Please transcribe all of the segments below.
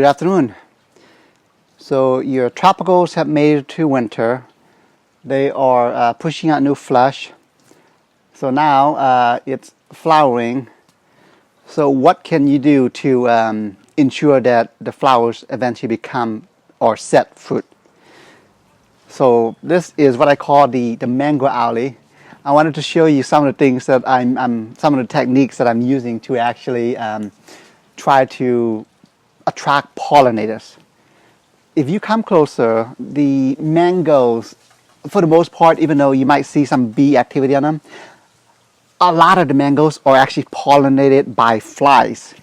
Good afternoon. So your tropicals have made it to winter. They are pushing out new flesh. So now it's flowering. So what can you do to ensure that the flowers eventually become or set fruit? So this is what I call the mango alley. I wanted to show you some of the things that some of the techniques that I'm using to actually try to attract pollinators. If you come closer, the mangoes, for the most part, even though you might see some bee activity on them, a lot of the mangoes are actually pollinated by flies.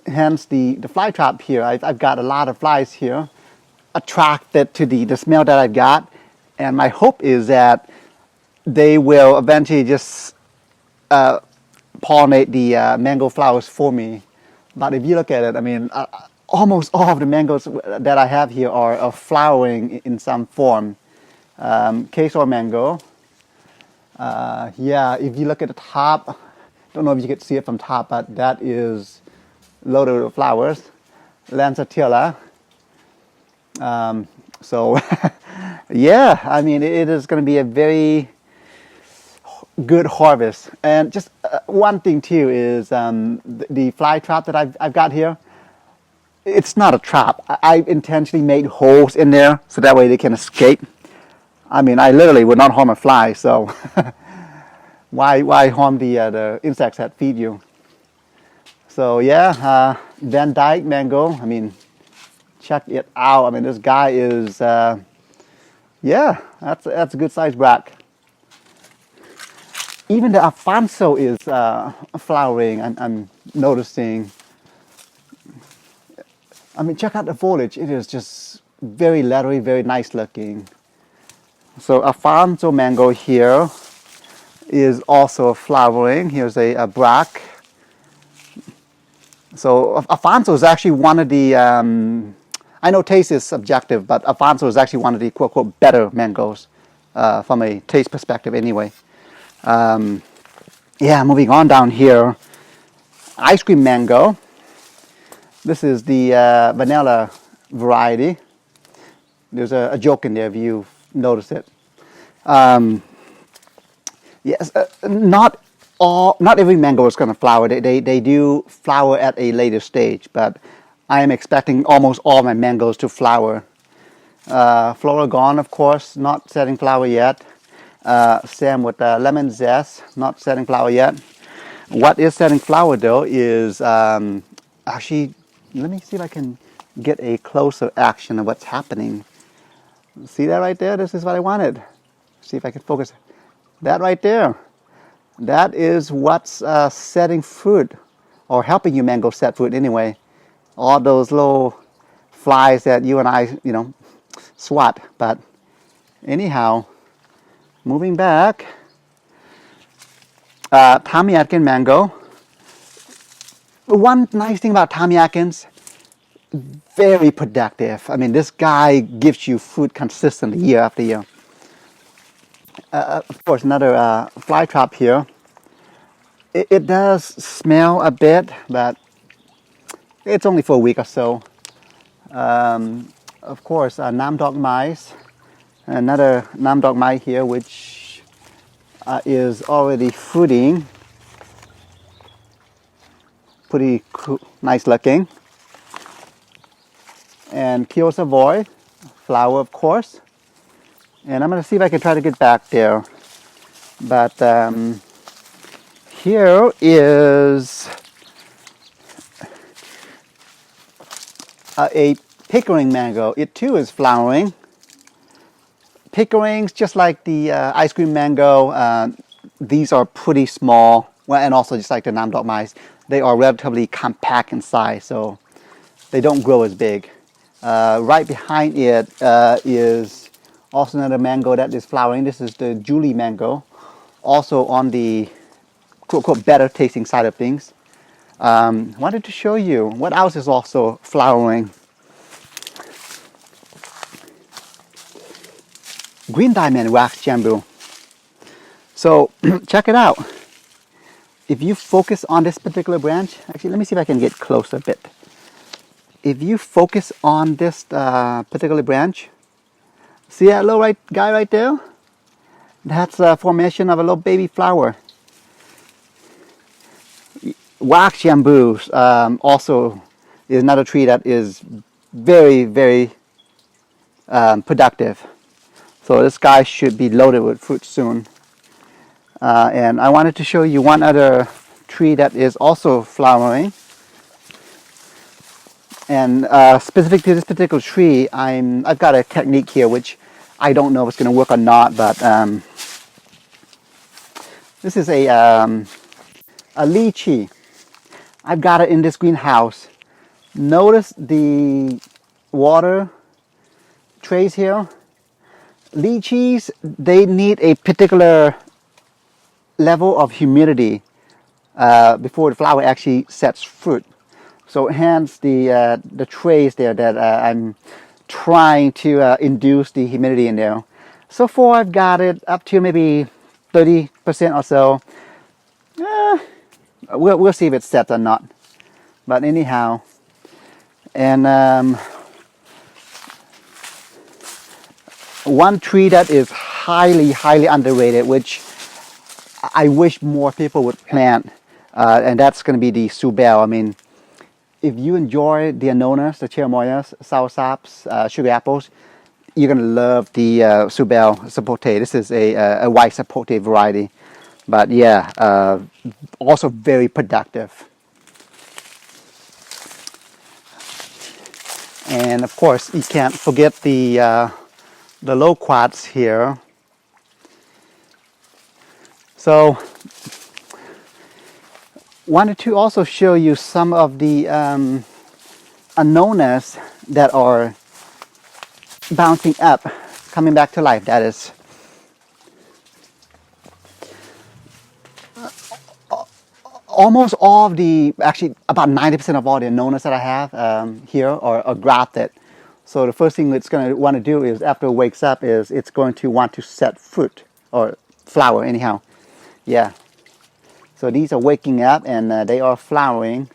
Hence the fly trap here. I've got a lot of flies here attracted to the smell that I've got, and my hope is that they will eventually just pollinate the mango flowers for me. But if you look at it, I mean, almost all of the mangoes that I have here are flowering in some form. Queso mango. Yeah, if you look at the top, don't know if you can see it from top, but that is loaded with flowers. Lancetilla. So, yeah, I mean, it is going to be a very good harvest. And just one thing too is the fly trap that I've got here. It's not a trap. I intentionally made holes in there so that way they can escape. I mean, I literally would not harm a fly, so why harm the insects that feed you? So yeah, Van Dyke mango. I mean, check it out. I mean, this guy is yeah, that's a good sized brack. Even the Alfonso is flowering. I'm noticing. I mean, check out the foliage. It is just very leathery, very nice looking. So Alfonso mango here is also flowering. Here's a brack. So Alfonso is actually one of the, I know taste is subjective, but Alfonso is actually one of the quote, quote, better mangoes from a taste perspective anyway. Yeah, moving on down here. Ice cream mango. This is the vanilla variety. There's a joke in there if you notice it. Yes, not every mango is going to flower. They do flower at a later stage, but I am expecting almost all my mangoes to flower. Flora Gone, of course, not setting flower yet. Same with lemon zest, not setting flower yet. What is setting flower though is actually, let me see if I can get a closer action of what's happening. See that right there? This is what I wanted. See if I can focus. That right there. That is what's setting fruit, or helping you mango set fruit anyway. All those little flies that you and I, swat. But anyhow, moving back. Tommy Atkins mango. One nice thing about Tommy Atkins, very productive. I mean, this guy gives you fruit consistently year after year. Of course, another fly trap here. It does smell a bit, but it's only for a week or so. Of course, Nam Dog Mice. Another Nam Dog Mice here, which is already fruiting. Pretty cool, nice looking. And Pure Savoy, flower of course. And I'm going to see if I can try to get back there. But here is a Pickering mango. It too is flowering. Pickerings, just like the ice cream mango, these are pretty small. Well, and also just like the Nam Dok Mice, they are relatively compact in size, so they don't grow as big. Right behind it is also another mango that is flowering. This is the Julie mango, also on the quote, quote, better tasting side of things. Wanted to show you what else is also flowering. Green diamond wax jambu. So check it out. If you focus on this particular branch, actually let me see if I can get closer a bit. if you focus on this particular branch, see that little guy right there? That's a formation of a little baby flower. Wax jambu also is another tree that is very, very productive. So this guy should be loaded with fruit soon. And I wanted to show you one other tree that is also flowering. And specific to this particular tree, I've got a technique here which I don't know if it's going to work or not, but this is a lychee. I've got it in this greenhouse. Notice the water trays here. Lychees, they need a particular level of humidity before the flower actually sets fruit. So hence the trays there that I'm trying to induce the humidity in there. So far I've got it up to maybe 30% or so. We'll see if it sets or not. But anyhow, and one tree that is highly, highly underrated, which I wish more people would plant, and that's going to be the subel. I mean, if you enjoy the anonas, the cherimoyas, sourshops, sugar apples, you're going to love the subel sapote. This is a white sapote variety. But yeah, also very productive. And of course, you can't forget the loquats here. So, wanted to also show you some of the anonas that are bouncing up, coming back to life, that is. Almost all of the, actually about 90% of all the anonas that I have here are grafted. So the first thing it's going to want to do is, after it wakes up, is it's going to want to set fruit or flower anyhow. Yeah. So these are waking up and they are flowering.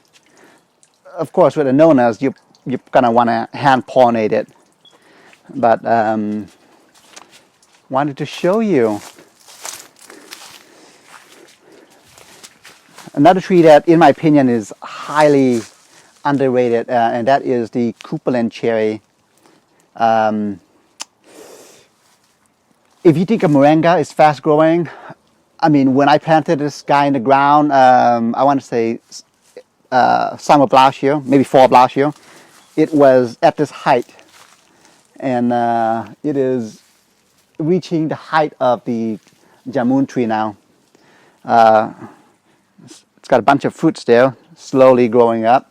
Of course, with anonas, you're going to want to hand pollinate it. But wanted to show you another tree that, in my opinion, is highly underrated, and that is the Kupalin cherry. If you think a moringa is fast growing, I mean, when I planted this guy in the ground, I want to say summer of last year, maybe fall of last year, it was at this height. And it is reaching the height of the jamun tree now. It's got a bunch of fruits there, slowly growing up.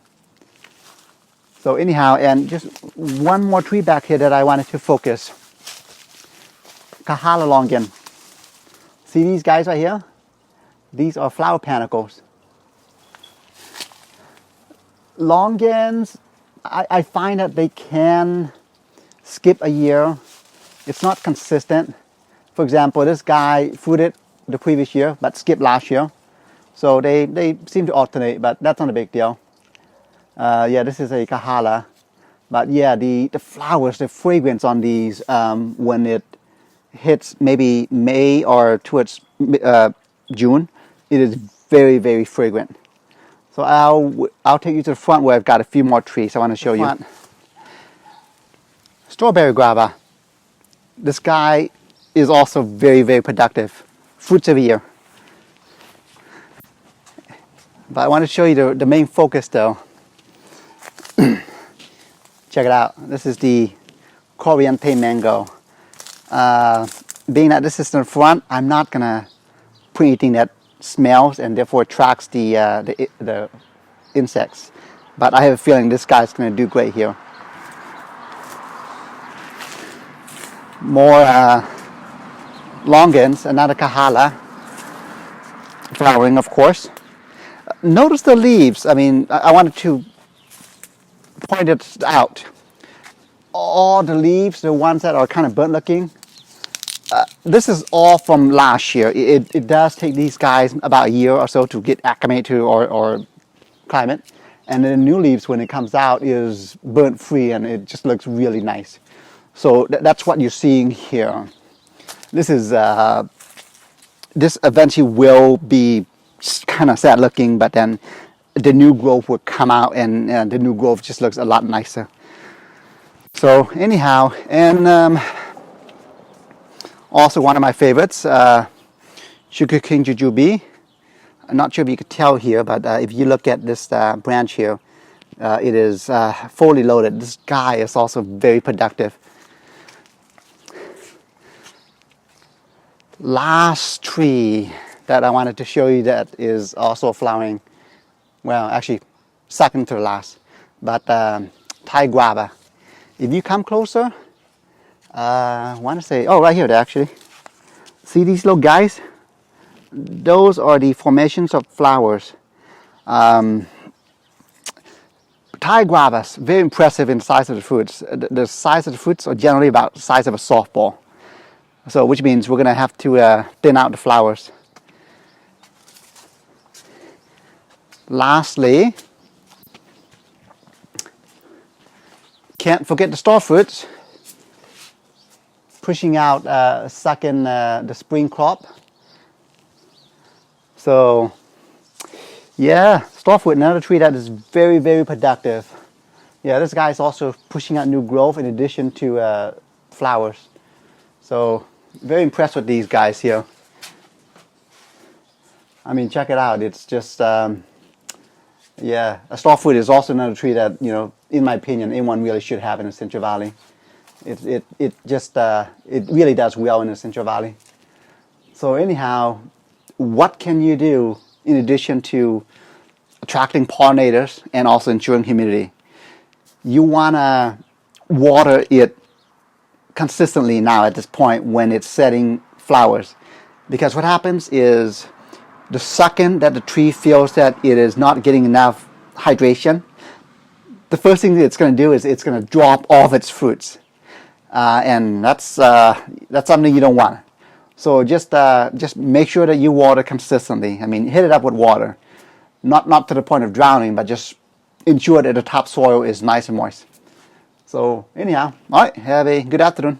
So anyhow, and just one more tree back here that I wanted to focus. Kahala longan. See these guys right here? These are flower panicles. Longans, I find that they can skip a year. It's not consistent. For example, this guy fruited the previous year, but skipped last year. So they seem to alternate, but that's not a big deal. Yeah, this is a kahala. But yeah, the flowers, the fragrance on these, when it hits maybe May or towards June, it is very, very fragrant. So I'll take you to the front where I've got a few more trees I want to show you. Strawberry guava. This guy is also very, very productive. Fruits every year. But I want to show you the main focus though. Check it out. This is the Corriente mango. Being that this is in the front, I'm not gonna put anything that smells and therefore attracts the insects. But I have a feeling this guy's gonna do great here. More longans, another kahala, flowering of course. Notice the leaves. I mean, I wanted to point it out. All the leaves, the ones that are kind of burnt looking, this is all from last year. It does take these guys about a year or so to get acclimated to or climate. and the new leaves when it comes out is burnt free, and it just looks really nice. So that's what you're seeing here. This is this eventually will be kind of sad looking, but then the new growth will come out, and the new growth just looks a lot nicer. So anyhow, and also one of my favorites, Sugar King Jujube. I'm not sure if you could tell here, but if you look at this branch here, it is fully loaded. This guy is also very productive. Last tree that I wanted to show you that is also flowering, well, actually second to the last, but Thai Guava. If you come closer, I want to say, oh, right here actually. See these little guys? Those are the formations of flowers. Thai guavas, very impressive in the size of the fruits. The size of the fruits are generally about the size of a softball. So, which means we're going to have to thin out the flowers. Lastly, can't forget the starfruits, pushing out, sucking the spring crop. So, yeah, starfruit, another tree that is very, very productive. Yeah, this guy is also pushing out new growth in addition to flowers. So, very impressed with these guys here. I mean, check it out. It's just, yeah, a starfruit is also another tree that, you know, in my opinion, anyone really should have in the Central Valley. It really does well in the Central Valley. So anyhow, what can you do in addition to attracting pollinators and also ensuring humidity? You want to water it consistently now at this point when it's setting flowers, because what happens is the second that the tree feels that it is not getting enough hydration, the first thing that it's going to do is it's going to drop off its fruits, and that's something you don't want. So just make sure that you water consistently. I mean, hit it up with water, not to the point of drowning, but just ensure that the topsoil is nice and moist. So anyhow, all right, have a good afternoon.